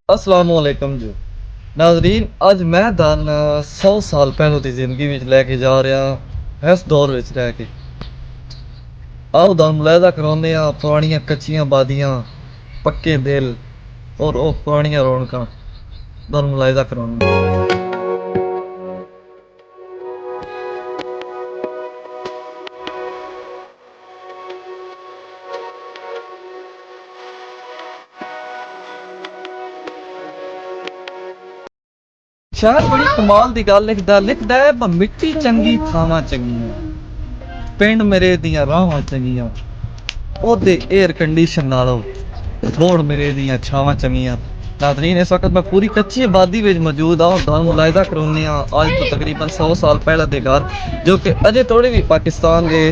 अस्सलाम वालेकुम जी नाजरीन। अज मैं तुहानू 100 साल पहलों की जिंदगी में लैके जा रहा इस दौर में रह के। आओ तुहानू मुलाहिजा कराने पुरानियां कच्चियां बादियां, पक्के दिल और वो पुरानियां रौनकां तुहानू मुलाहिजा कराने। शायद बड़ी कमाल दी गल लिखदा है मिट्टी चंगी थावां चंगियां, पिंड मेरे दियां राहां चंगियां, ओदे एयर कंडीशन नालों रोड मेरे दियां छावां चंगियां। नाज़रीन इस वक्त मैं पूरी कच्ची आबादी में मौजूद हाँ। तुहानू मुलाहिजा कराने आज तो तकरीबन 100 साल पहले दे घर जो कि अजे तोड़े भी पाकिस्तान के